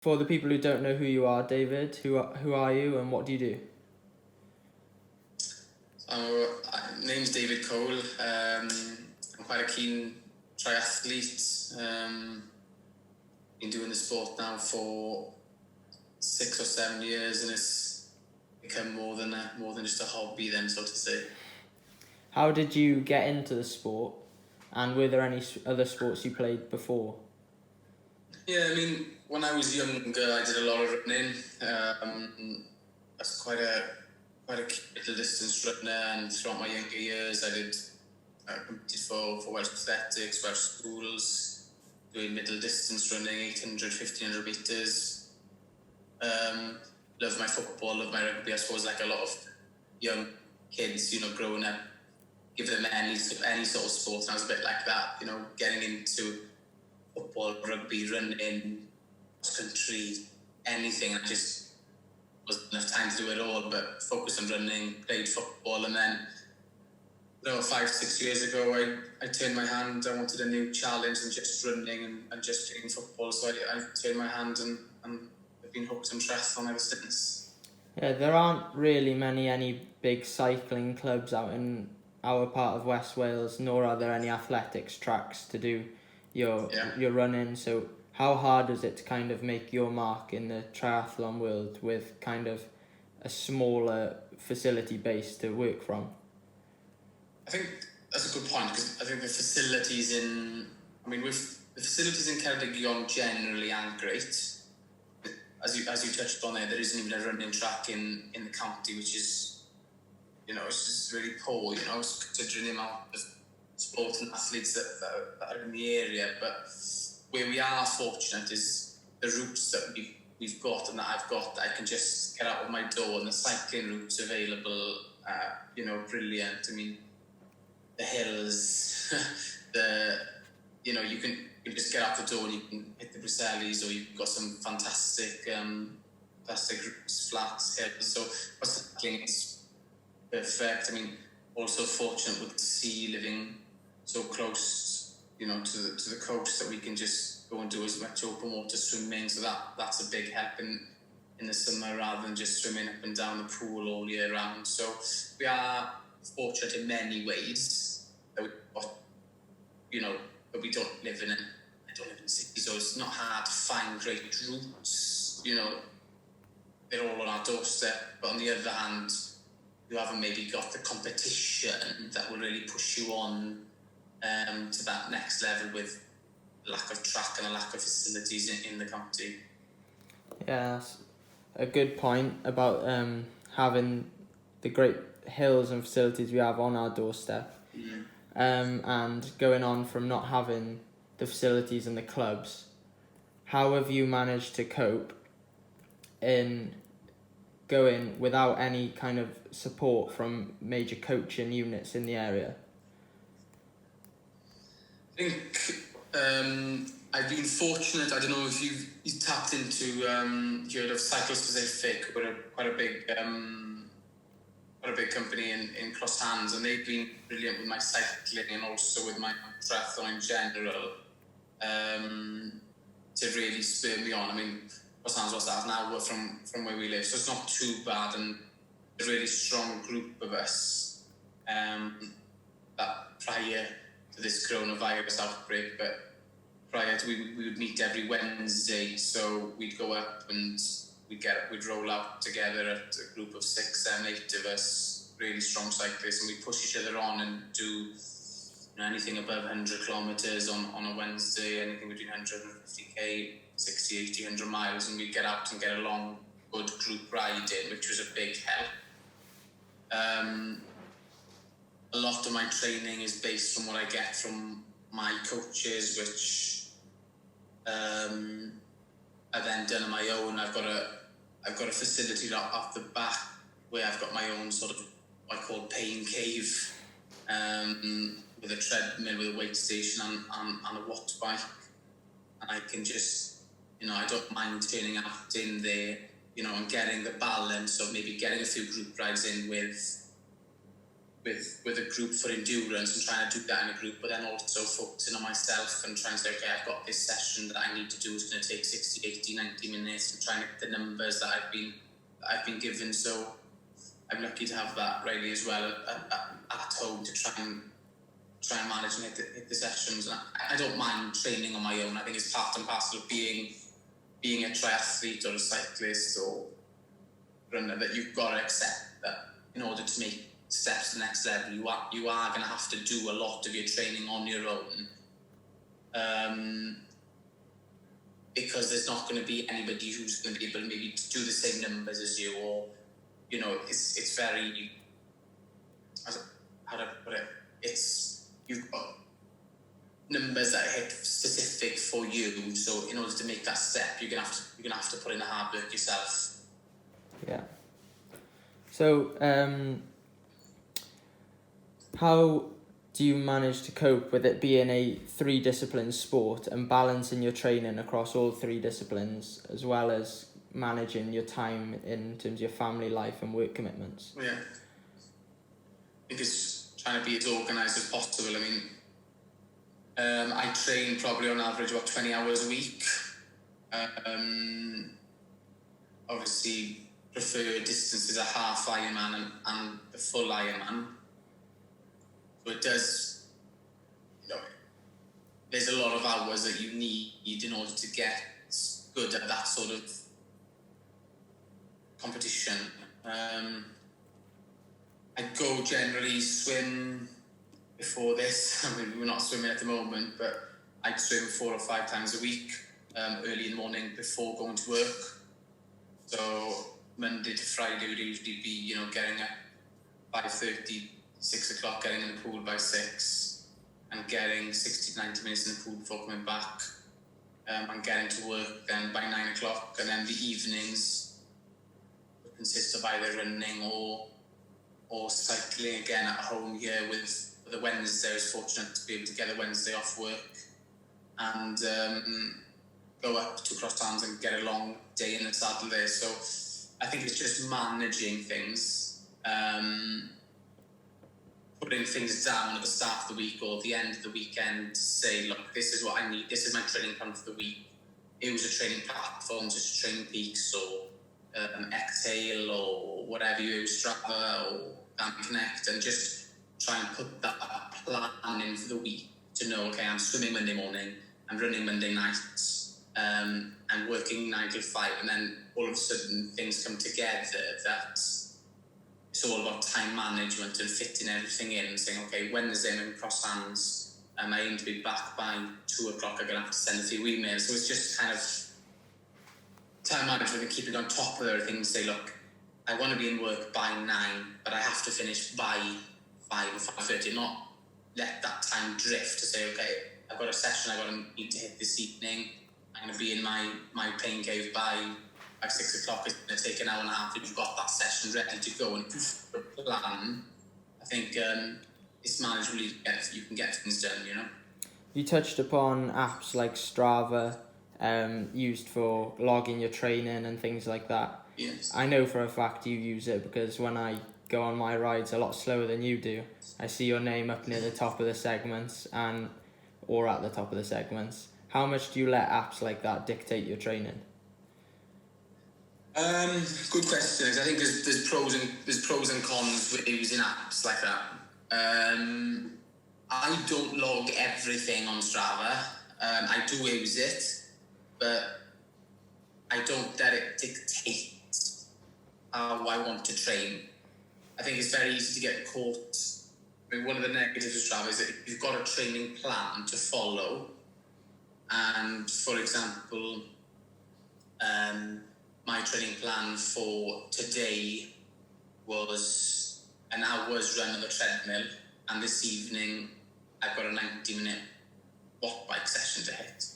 For the people who don't know who you are, David, who are you and what do you do? Name's David Cole. I'm quite a keen triathlete. Been doing the sport now for 6 or 7 years, and it's become more than just a hobby, then, so to say. How did you get into the sport, and were there any other sports you played before? Yeah, I mean, when I was younger, I did a lot of running. I was quite a middle distance runner, and throughout my younger years, I competed for Welsh Athletics, Welsh schools, doing middle distance running, 800, 1500 metres. Love my football, love my rugby. I suppose like a lot of young kids, growing up, give them any sort of sport, and I was a bit like that, getting into football, rugby, running, cross country, anything. I just wasn't enough time to do it all, but focused on running, played football, and then 5-6 years ago I turned my hand. I wanted a new challenge than just running and just playing football, so I turned my hand and I've been hooked on triathlon ever since. Yeah, there aren't really any big cycling clubs out in our part of West Wales, nor are there any athletics tracks to do your running. So how hard is it to kind of make your mark in the triathlon world with kind of a smaller facility base to work from? I think that's a good point, because I think the facilities in Ceredigion generally aren't great. As you touched on there isn't even a running track in the county, which is, it's just really poor, considering the amount of sports and athletes that are in the area. But where we are fortunate is the routes that we've got and that I've got, that I can just get out of my door, and the cycling routes available, brilliant. I mean, the hills, you can just get out the door and you can hit the Brusellis, or you've got some fantastic routes, flats, hills. So for cycling, it's perfect. I mean, also fortunate with the sea, living so close, to the coast, that we can just go and do as much open water swimming. So that's a big help in the summer, rather than just swimming up and down the pool all year round. So we are fortunate in many ways that we've got, but we don't live in cities, so it's not hard to find great routes. They're all on our doorstep. But on the other hand, you haven't maybe got the competition that will really push you on to that next level, with lack of track and a lack of facilities in the county. Yeah, that's a good point about having the great hills and facilities we have on our doorstep. And going on from not having the facilities and the clubs, how have you managed to cope in going without any kind of support from major coaching units in the area? I think I've been fortunate. I don't know if you've tapped into, you heard of Cycle Specific, quite a big company in Crosshands, and they've been brilliant with my cycling and also with my triathlon in general, to really spur me on. I mean, Crosshands was that an hour from where we live, so it's not too bad, and a really strong group of us that prior to this coronavirus outbreak, but prior to we would meet every Wednesday, so we'd go up and we'd roll out together at a group of 6, 7, 8 of us, really strong cyclists, and we'd push each other on and do anything above 100 kilometres on a Wednesday, anything between 150k, 60, 80, 100 miles, and we'd get out and get a long, good group ride in, which was a big help. A lot of my training is based on what I get from my coaches, which I've then done on my own. I've got a facility off the back where I've got my own sort of what I call pain cave, with a treadmill, with a weight station and a watt bike, and I can just, I don't mind turning out in there, and getting the balance of maybe getting a few group rides in with with a group for endurance and trying to do that in a group, but then also focusing on myself and trying to say, okay, I've got this session that I need to do. It's going to take 60, 80, 90 minutes, and trying to get the numbers that I've been given. So I'm lucky to have that really as well at home to try and manage and hit the sessions. And I don't mind training on my own. I think it's part and parcel of being a triathlete or a cyclist or runner, that you've got to accept that in order to make steps to the next level, you are going to have to do a lot of your training on your own, because there's not going to be anybody who's going to be able maybe to do the same numbers as you, or it's very, how do I put it? You've got numbers that are specific for you. So in order to make that step, you're gonna have to put in the hard work yourself. Yeah. So, how do you manage to cope with it being a 3-discipline sport and balancing your training across all 3 disciplines, as well as managing your time in terms of your family life and work commitments? Yeah. I think it's trying to be as organised as possible. I mean, I train probably on average about 20 hours a week. Obviously, prefer distances a half Ironman and the full Ironman. So it does, there's a lot of hours that you need in order to get good at that sort of competition. I go generally swim before this. I mean, we're not swimming at the moment, but I'd swim 4 or 5 times a week, early in the morning before going to work. So Monday to Friday would usually be, getting at 5:30, 6 o'clock, getting in the pool by 6, and getting 60 to 90 minutes in the pool before coming back, and getting to work then by 9 o'clock, and then the evenings would consist of either running or cycling again at home here with the Wednesday. I was fortunate to be able to get a Wednesday off work and go up to Crosslands and get a long day in the saddle there. So I think it's just managing things, putting things down at the start of the week or the end of the weekend to say, look, this is what I need, this is my training plan for the week. Use a training platform, just Training Peaks or Exhale or whatever you use, Strava or Connect, and just try and put that plan in for the week to know, okay, I'm swimming Monday morning, I'm running Monday nights, and working 9 to 5, and then all of a sudden things come together that it's all about time management and fitting everything in and saying, okay, Wednesday I'm in Crosslands, I aim to be back by 2 o'clock, I'm going to have to send a few emails. So it's just kind of time management and keeping on top of everything and say, look, I want to be in work by 9, but I have to finish by 5 or 5:30, not let that time drift to say, okay, I've got a session need to hit this evening, I'm going to be in my pain cave by 6 o'clock, it's going to take an hour and a half, if you've got that session ready to go and plan, I think it's manageable, you can get things done, You touched upon apps like Strava, used for logging your training and things like that. Yes. I know for a fact you use it because when I go on my rides a lot slower than you do, I see your name up near the top of the segments or at the top of the segments. How much do you let apps like that dictate your training? Good question. I think there's pros and cons with using apps like that. I don't log everything on Strava. I do use it, but I don't let it dictate how I want to train. I think it's very easy to get caught. I mean, one of the negatives of Strava is that you've got a training plan to follow. And for example, my training plan for today was an hour's run on the treadmill, and this evening I've got a 90-minute watt bike session to hit.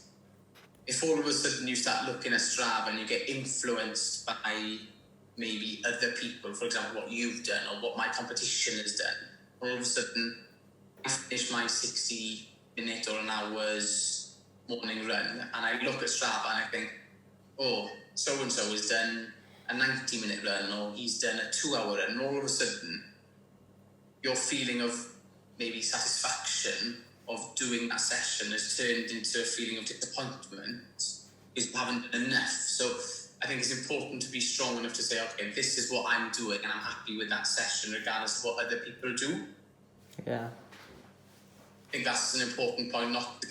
If all of a sudden you start looking at Strava and you get influenced by maybe other people, for example, what you've done or what my competition has done, all of a sudden I finish my 60-minute or an hour's morning run and I look at Strava and I think, oh, so-and-so has done a 90-minute run or he's done a 2-hour run, and all of a sudden your feeling of maybe satisfaction of doing that session has turned into a feeling of disappointment is you haven't done enough. So I think it's important to be strong enough to say, okay, this is what I'm doing and I'm happy with that session regardless of what other people do. Yeah. I think that's an important point, not to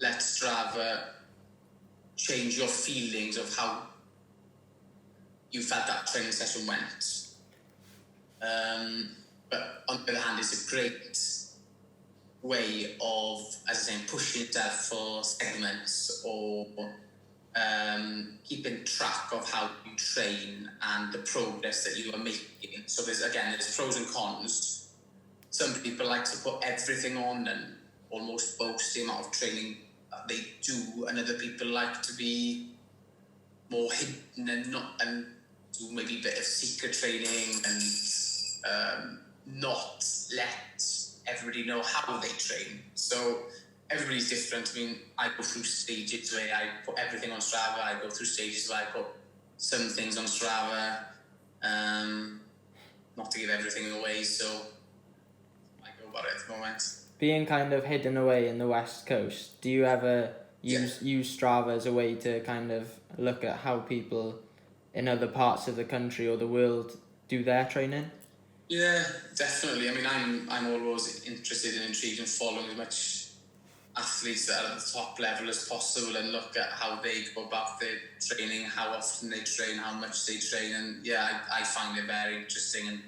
let Strava change your feelings of how you felt that training session went. But on the other hand, it's a great way of, as I say, pushing yourself for segments or keeping track of how you train and the progress that you are making. So there's pros and cons. Some people like to put everything on and almost boast the amount of training that they do, and other people like to be more hidden and do maybe a bit of secret training and not let everybody know how they train. So everybody's different. I mean, I go through stages where I put everything on Strava. I go through stages where I put some things on Strava, not to give everything away. So I go about it at the moment. Being kind of hidden away in the West Coast, do you ever use Strava as a way to kind of look at how people in other parts of the country or the world do their training? Yeah, definitely. I mean, I'm always interested and intrigued in following as much athletes that are at the top level as possible and look at how they go about their training, how often they train, how much they train, and I find it very interesting. And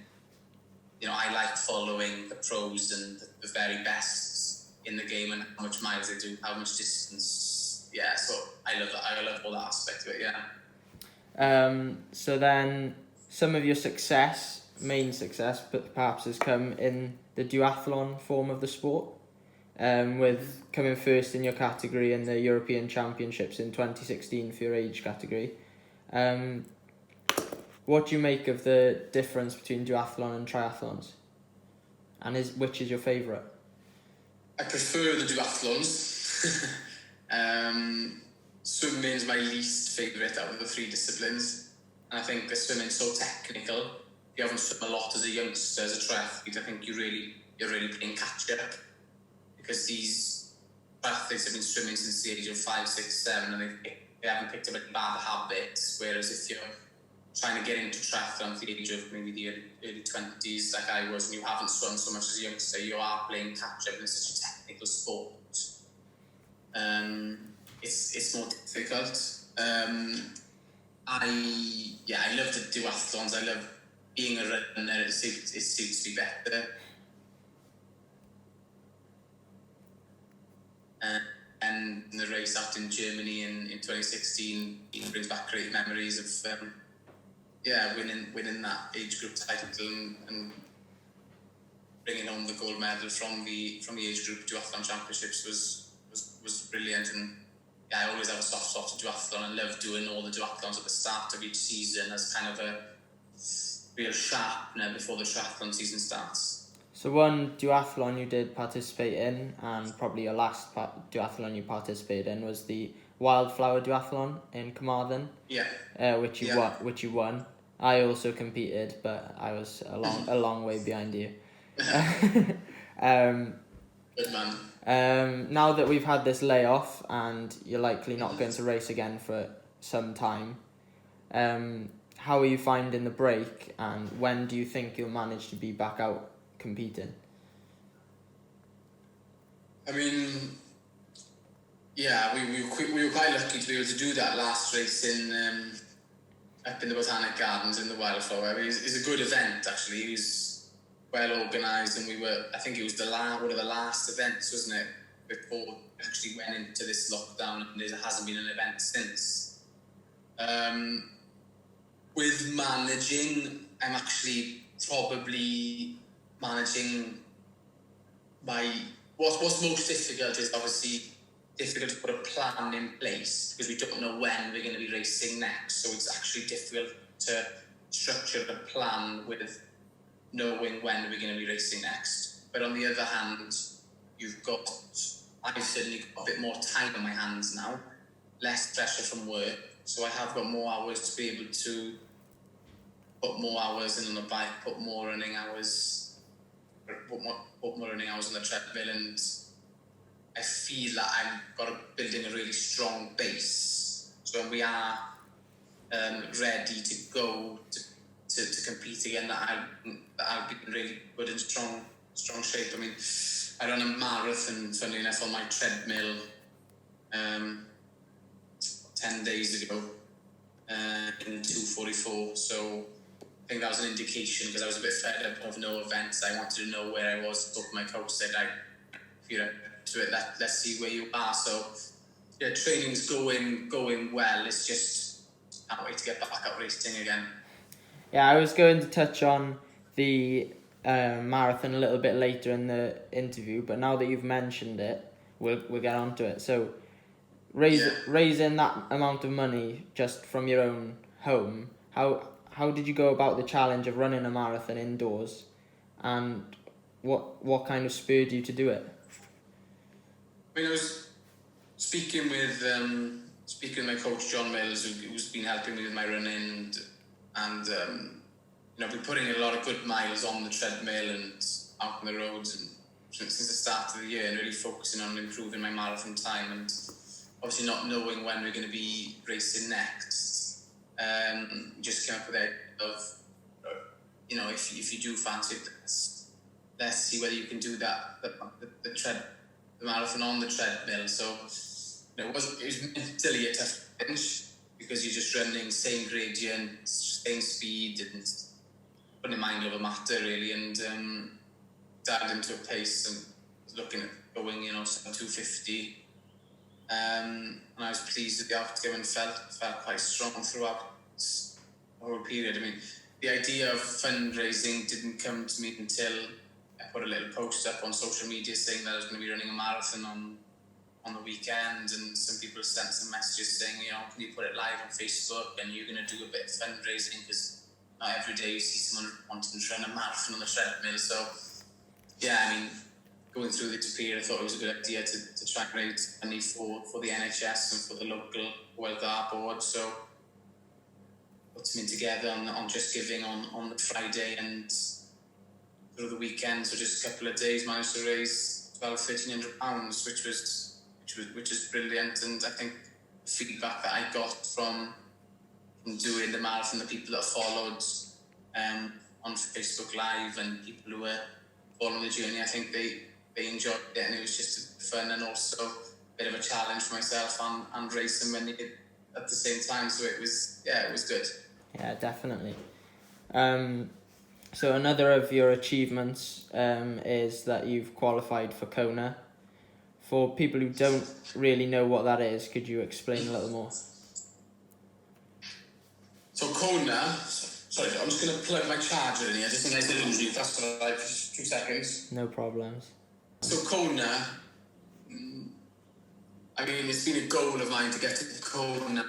I like following the pros and the very best in the game and how much miles they do, how much distance. Yeah, so I love that. I love all that aspect of it. Yeah. So then, some of your main success, but perhaps has come in the duathlon form of the sport, with coming first in your category in the European Championships in 2016 for your age category. What do you make of the difference between duathlon and triathlons? And which is your favourite? I prefer the duathlons. Swimming is my least favourite out of the three disciplines. And I think the swimming's so technical. If you haven't swum a lot as a youngster, as a triathlete, I think you're really playing catch up. Because these triathletes have been swimming since the age of 5, 6, 7, and they haven't picked up any bad habits. Whereas if you're trying to get into triathlon at the age of maybe the early 20s, like I was, and you haven't swum so much as a youngster, you are playing catch up, and it's such a technical sport. It's more difficult. I love the duathlons. I love being a runner. It suits me better. And the race out in Germany in 2016 brings back great memories of winning that age group title and bringing home the gold medal from the age group duathlon championships was brilliant. And I always have a soft spot for duathlon and love doing all the duathlons at the start of each season as kind of a real sharpener before the triathlon season starts. So one duathlon you did participate in, and probably your last duathlon you participated in, was the Wildflower Duathlon in Carmarthen. Yeah. Which you won. I also competed, but I was a long way behind you. Good man. Now that we've had this layoff and you're likely not going to race again for some time, how are you finding the break, and when do you think you'll manage to be back out competing? I mean, we were quite lucky to be able to do that last race in up in the Botanic Gardens in the Wildflower. I mean, it's a good event actually. It was well organised, and I think it was one of the last events, wasn't it, before we actually went into this lockdown, and there hasn't been an event since. With managing, I'm actually probably managing what's most difficult is obviously difficult to put a plan in place because we don't know when we're going to be racing next. So it's actually difficult to structure a plan with knowing when we're going to be racing next. But on the other hand, I've certainly got a bit more time on my hands now, less pressure from work. So I have got more hours to be able to put more hours in on the bike, put more running hours put more running hours on the treadmill, and I feel that I've got building a really strong base. So when we are ready to go to compete again, that I'll be in really good and strong shape. I mean, I ran a marathon, funnily enough, on my treadmill 10 days ago in 2:44. So I think that was an indication, because I was a bit fed up of no events. I wanted to know where I was. Talked to my coach, said, if you're to it, let's see where you are. So yeah, training's going well. It's just can't wait to get back out racing again. Yeah, I was going to touch on the marathon a little bit later in the interview, but now that you've mentioned it, we'll get onto it. So raising that amount of money just from your own home, how did you go about the challenge of running a marathon indoors, and what kind of spurred you to do it? I mean, I was speaking with my coach John Mills, who's been helping me with my running, and been putting a lot of good miles on the treadmill and out on the roads, and since the start of the year, and really focusing on improving my marathon time, and obviously not knowing when we're going to be racing next. Just came up with the idea of, if you do fancy it, let's see whether you can do that, the marathon on the treadmill. So it was mentally a tough finish, because you're just running same gradient, same speed, and putting your mind over matter really, and dived into a pace and looking at going, some 250. And I was pleased with the outcome and felt quite strong throughout the whole period. I mean, the idea of fundraising didn't come to me until I put a little post up on social media saying that I was going to be running a marathon on the weekend, and some people sent some messages saying, can you put it live on Facebook, and you're going to do a bit of fundraising, because not every day you see someone wanting to run a marathon on the treadmill. So yeah, I mean, going through this period, I thought it was a good idea to try and raise money for the NHS and for the local World Art Board. So put something together on Just Giving on the Friday, and through the weekend, so just a couple of days, managed to raise £1,200, which is brilliant. And I think the feedback that I got from doing the marathon, the people that followed on Facebook Live, and people who were following the journey, I think they enjoyed it, and it was just fun, and also a bit of a challenge for myself, and raise some money at the same time. So it was good. Yeah, definitely. So another of your achievements is that you've qualified for Kona. For people who don't really know what that is, could you explain a little more? So Kona, sorry, I'm just going to plug my charger in here, just in case I lose you. That's all right, just 2 seconds. No problems. So Kona, I mean, it's been a goal of mine to get to Kona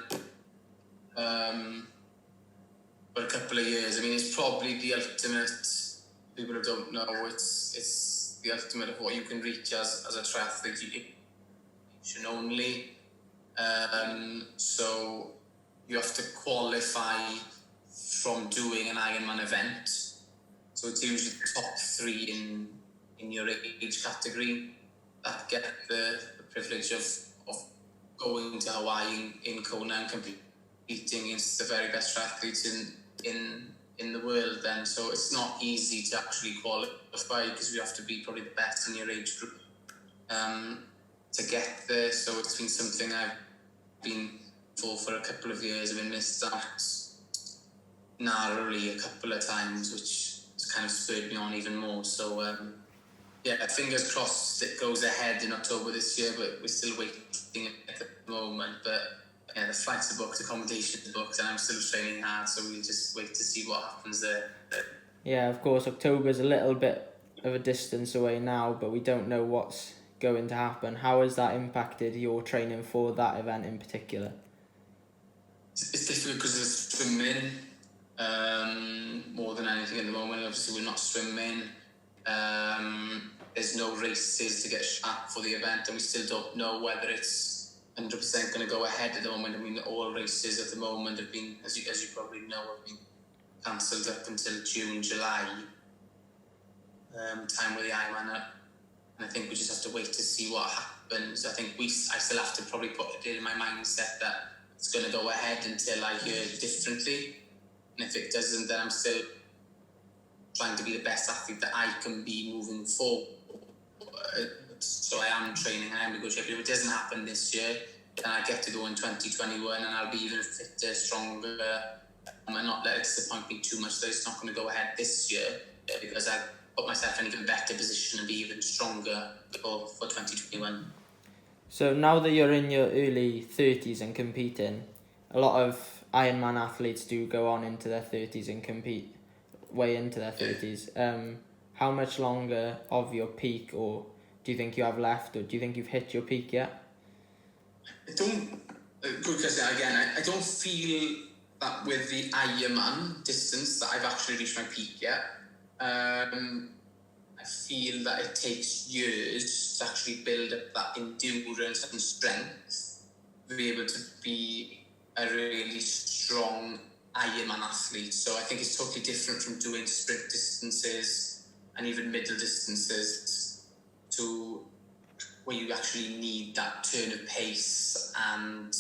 for a couple of years. I mean, it's probably the ultimate, people who don't know, it's the ultimate of what you can reach as a triathlete. You only. So you have to qualify from doing an Ironman event. So it's usually the top 3 in your age category that get the privilege of going to Hawaii in Kona and competing against the very best triathletes in the world then. So it's not easy to actually qualify, because we have to be probably the best in your age group to get there. So it's been something I've been for a couple of years. I've been missed out narrowly a couple of times, which has kind of spurred me on even more. So fingers crossed it goes ahead in October this year, but we're still waiting at the moment. But the flights are booked, accommodations are booked, and I'm still training hard, so we'll just wait to see what happens there. Yeah, of course, October's a little bit of a distance away now, but we don't know what's going to happen. How has that impacted your training for that event in particular? It's difficult because of swimming more than anything at the moment. Obviously, we're not swimming. There's no races to get shot for the event, and we still don't know whether it's 100% going to go ahead at the moment. I mean, all races at the moment have been, as you probably know, have been cancelled up until June, July. time with the Ironman, and I think we just have to wait to see what happens. I think I still have to probably put it in my mindset that it's going to go ahead until I hear differently, and if it doesn't, then I'm still trying to be the best athlete that I can be moving forward. So I am training, I am negotiating. If it doesn't happen this year, then I get to go in 2021 and I'll be even fitter, stronger, and not let it disappoint me too much that it's not going to go ahead this year, because I put myself in an even better position and be even stronger for 2021. So now that you're in your early 30s and competing, a lot of Ironman athletes do go on into their 30s and compete way into their 30s. How much longer of your peak, or do you think you have left, or do you think you've hit your peak yet? Good question again. I don't feel that with the Ironman distance that I've actually reached my peak yet. I feel that it takes years to actually build up that endurance and strength to be able to be a really strong Ironman athlete. So I think it's totally different from doing sprint distances and even middle distances to where you actually need that turn of pace, and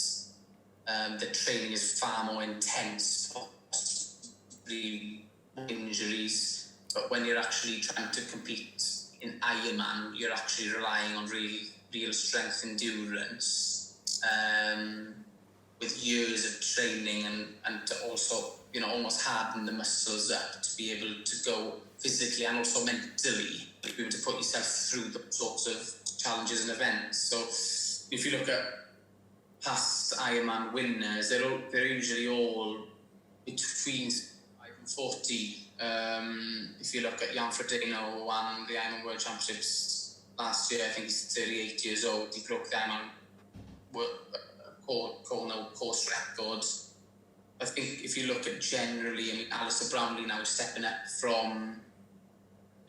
the training is far more intense, possibly injuries. But when you're actually trying to compete in Ironman, you're actually relying on real strength, endurance, with years of training, and to also, almost harden the muscles up to be able to go physically and also mentally, to be able to put yourself through the sorts of challenges and events. So if you look at past Ironman winners, they're usually all between 5 and 40. If you look at Jan Frodeno, who won the Ironman World Championships last year, I think he's 38 years old. He broke the Ironman course record. I think if you look at generally, Alistair Brownlee now is stepping up from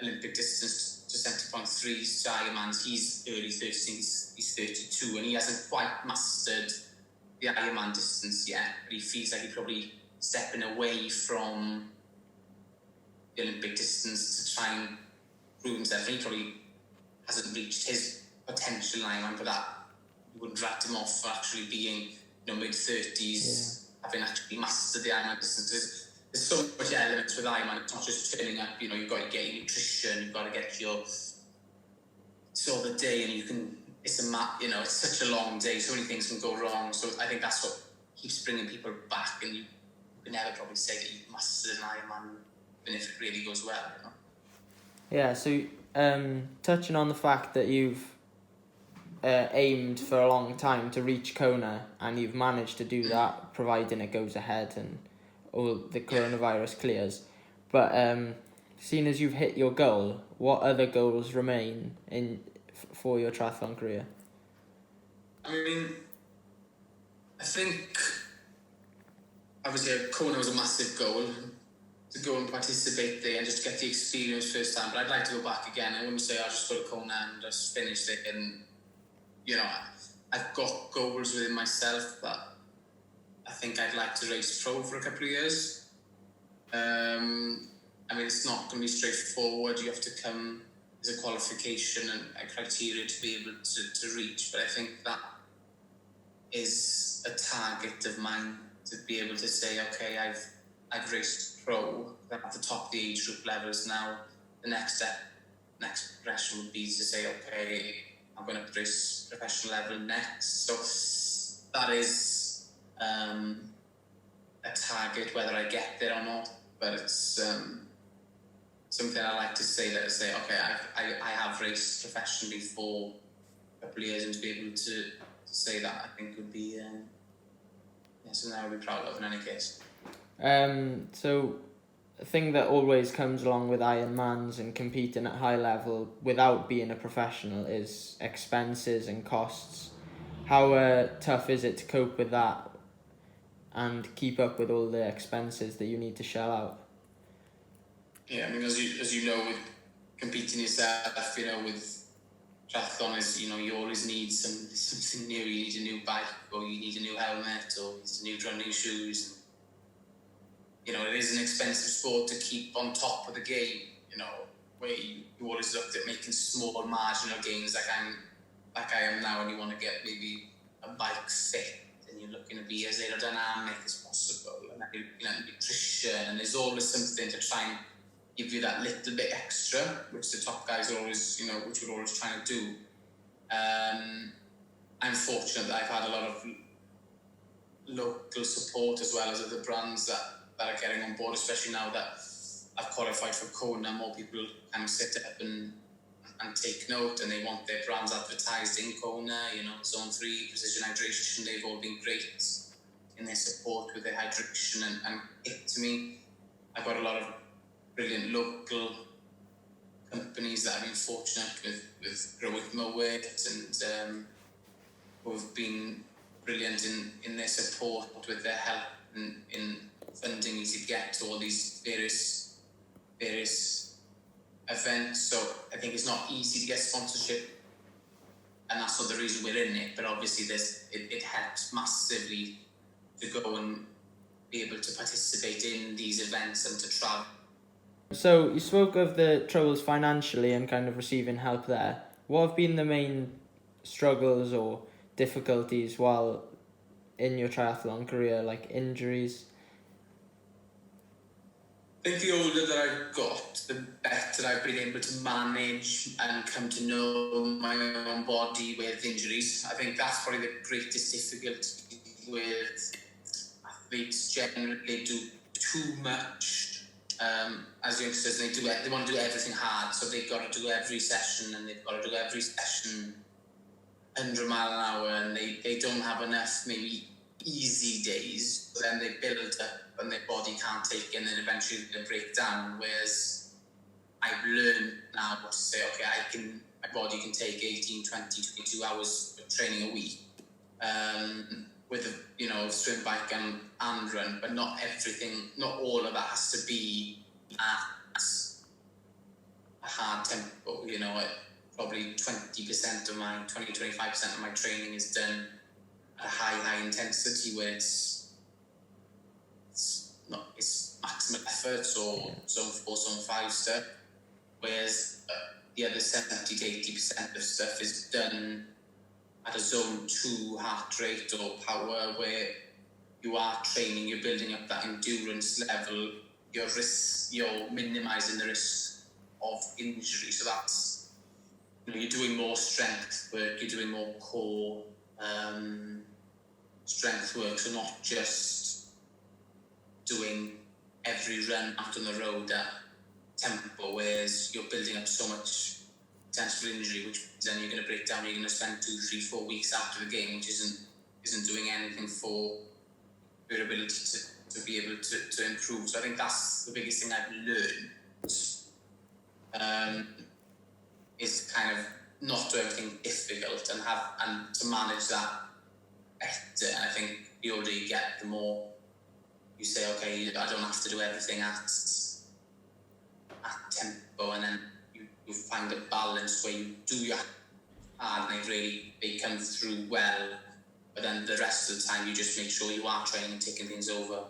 Olympic distance to 70.3 to Ironmans. He's early 30s, he's 32, and he hasn't quite mastered the Ironman distance yet, but he feels like he's probably stepping away from the Olympic distance to try and prove himself. And he probably hasn't reached his potential in Ironman, but that wouldn't write him off for actually being, mid-30s, having actually mastered the Ironman distance. There's so much elements with Ironman. It's not just turning up. You've got to get your nutrition. You've got to get your the day, and it's it's such a long day. So many things can go wrong. So I think that's what keeps bringing people back. And you can never probably say that you've mastered an Ironman, even if it really goes well. Yeah. So touching on the fact that you've aimed for a long time to reach Kona, and you've managed to do that, providing it goes ahead and all the coronavirus clears. But seeing as you've hit your goal, what other goals remain for your triathlon career? I think obviously Kona was a massive goal, to go and participate there and just get the experience first time. But I'd like to go back again. I wouldn't say I'll just go to Kona and just finish it. And I've got goals within myself that I think I'd like to race pro for a couple of years. It's not going to be straightforward. You have to come as a qualification and a criteria to be able to reach. But I think that is a target of mine, to be able to say, okay, I've raced pro. I'm at the top of the age group levels now. The next progression would be to say, okay, I'm going to race professional level next. So that is a target, whether I get there or not. But it's something I like to say, okay, I have raced professionally for a couple of years, and to be able to say that, I think would be something I would be proud of in any case. So a thing that always comes along with Ironmans and competing at high level without being a professional is expenses and costs. How tough is it to cope with that and keep up with all the expenses that you need to shell out? Yeah, as you know, with competing yourself, with triathlon, you always need something new. You need a new bike, or you need a new helmet, or you need new running shoes. It is an expensive sport to keep on top of the game. where you always looked at making small marginal gains, like I am now, and you want to get maybe a bike fit, and you're looking to be as aerodynamic as possible, and you're looking at nutrition, and there's always something to try and give you that little bit extra, which the top guys are always, which we're always trying to do. I'm fortunate that I've had a lot of local support as well as other brands that are getting on board, especially now that I've qualified for Kona. More people kind of sit up and take note, and they want their brands advertised in Kona. Zone 3, Precision Hydration, they've all been great in their support with their hydration and it to me. I've got a lot of brilliant local companies that I've been fortunate with growing my weight, and who have been brilliant in their support with their help in funding me to get to all these various events. So I think it's not easy to get sponsorship, and that's not the reason we're in it, but obviously it helps massively to go and be able to participate in these events and to travel. So you spoke of the troubles financially and kind of receiving help there. What have been the main struggles or difficulties while in your triathlon career, like injuries? I think the older that I've got, the better I've been able to manage and come to know my own body with injuries. I think that's probably the greatest difficulty with athletes. Generally do too much. As youngsters, they want to do everything hard, so they've got to do every session, and they've got to do every session 100 mile an hour, and they don't have enough maybe easy days, but then they build up and their body can't take it, and then eventually they break down. Whereas I've learned now to say, okay, my body can take 18, 20, 22 hours of training a week with a swim, bike and run, but not all of that has to be at a hard tempo. Probably 20% of my 25% of my training is done at a high intensity, where it's maximum efforts or zone 4, zone 5 stuff, whereas the other 70 to 80% of stuff is done at a zone 2 heart rate or power, where you are training, you're building up that endurance level, you're minimizing the risk of injury. So that's, you're doing more strength work, you're doing more core strength work, so not just doing every run out on the road at tempo, whereas you're building up so much potential injury, which then you're going to break down. You're going to spend 2, 3, 4 weeks after the game, which isn't doing anything for your ability to be able to improve. So I think that's the biggest thing I've learned, is to kind of not do everything difficult and to manage that better. And I think the older you get, the more you say, okay, I don't have to do everything at tempo, and then you find a balance where you do your hard and they come through well, but then the rest of the time you just make sure you are training and taking things over